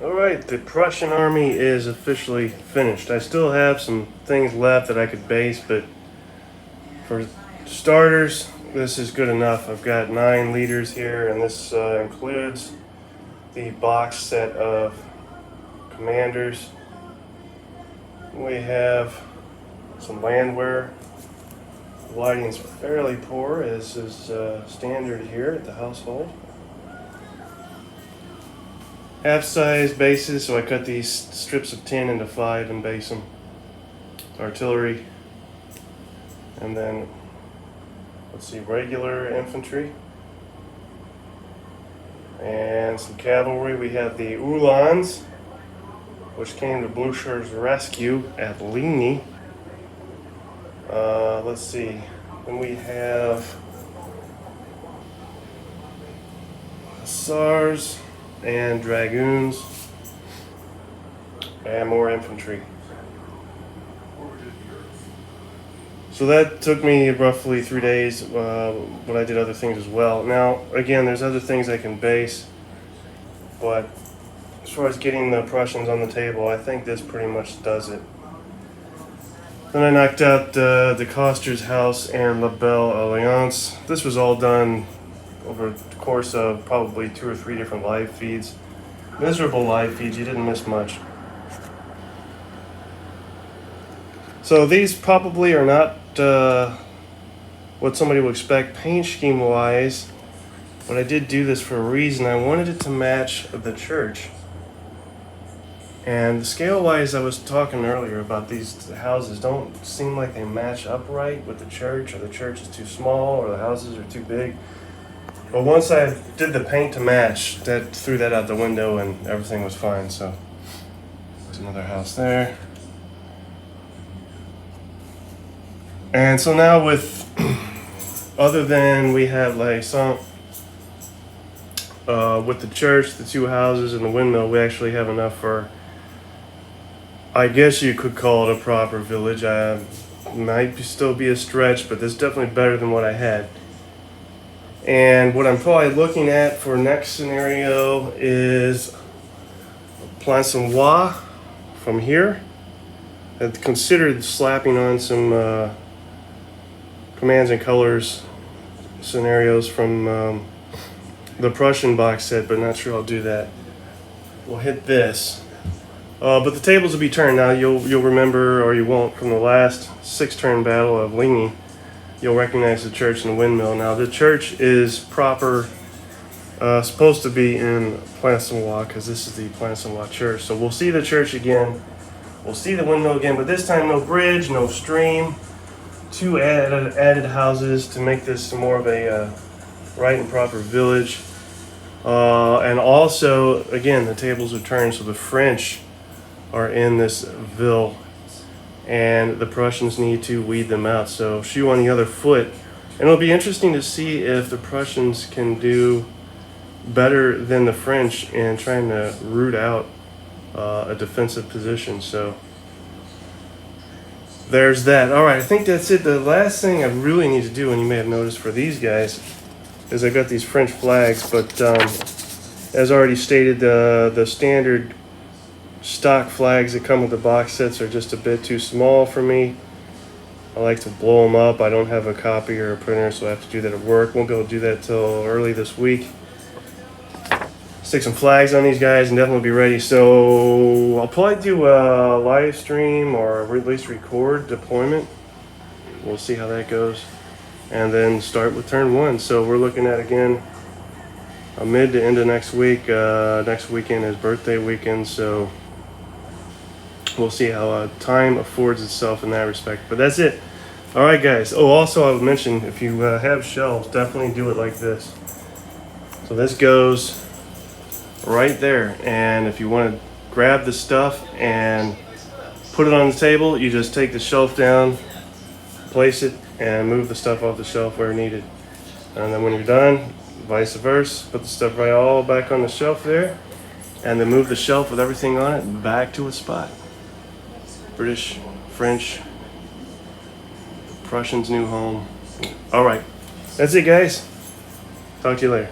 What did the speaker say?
Alright, the Prussian army is officially finished. I still have some things left that I could base, but for starters, this is good enough. I've got 9 liters here, and this includes the box set of commanders. We have some landwear. The lighting's fairly poor, as is standard here at the household. Half-size bases, so I cut these strips of 10 into 5 and base them. Artillery, and then let's see, regular infantry, and some cavalry. We have the Uhlans, which came to Blucher's rescue at Ligny. Let's see, then we have Hussars and Dragoons, and more infantry. So that took me roughly 3 days, but I did other things as well. Now, again, there's other things I can base, but as far as getting the Prussians on the table, I think this pretty much does it. Then I knocked out the Koster's house and La Belle Alliance. This was all done over the course of probably 2 or 3 different live feeds. Miserable live feeds, you didn't miss much. So these probably are not what somebody would expect paint scheme wise, but I did do this for a reason. I wanted it to match the church. And scale wise, I was talking earlier about these houses don't seem like they match upright with the church, or the church is too small, or the houses are too big. But once I did the paint to match, that threw that out the window and everything was fine. So there's another house there. And so now with, other than we have like some, with the church, the 2 houses, and the windmill, we actually have enough for, I guess you could call it a proper village. Might still be a stretch, but this is definitely better than what I had. And what I'm probably looking at for next scenario is Plancenoit from here. I've considered slapping on some commands and colors scenarios from the Prussian box set, but not sure I'll do that. We'll hit this. But the tables will be turned now. You'll remember, or you won't, from the last 6-turn battle of Ligny. You'll recognize the church and the windmill. Now the church is proper, supposed to be in Plancenoit, because this is the Plancenoit church. So we'll see the church again. We'll see the windmill again, but this time no bridge, no stream. 2 added houses to make this more of a right and proper village. And also, again, the tables are turned, so the French are in this ville, and the Prussians need to weed them out. So shoe on the other foot. And it'll be interesting to see if the Prussians can do better than the French in trying to root out a defensive position. So there's that. All right, I think that's it. The last thing I really need to do, and you may have noticed for these guys, is I got these French flags, but as already stated, the standard stock flags that come with the box sets are just a bit too small for me. I like to blow them up. I don't have a copy or a printer, so I have to do that at work. Won't be able to do that till early this week. Stick some flags on these guys and definitely be ready. So I'll probably do a live stream or at least record deployment. We'll see how that goes. And then start with turn 1. So we're looking at, again, a mid to end of next week. Next weekend is birthday weekend, so we'll see how time affords itself in that respect. But that's it. All right, guys. Oh, also I would mention, if you have shelves, definitely do it like this. So this goes right there, and if you want to grab the stuff and put it on the table, you just take the shelf down, place it, and move the stuff off the shelf where needed. And then when you're done, vice versa, put the stuff right all back on the shelf there, and then move the shelf with everything on it back to its spot. British, French, Prussian's new home. All right, that's it, guys. Talk to you later.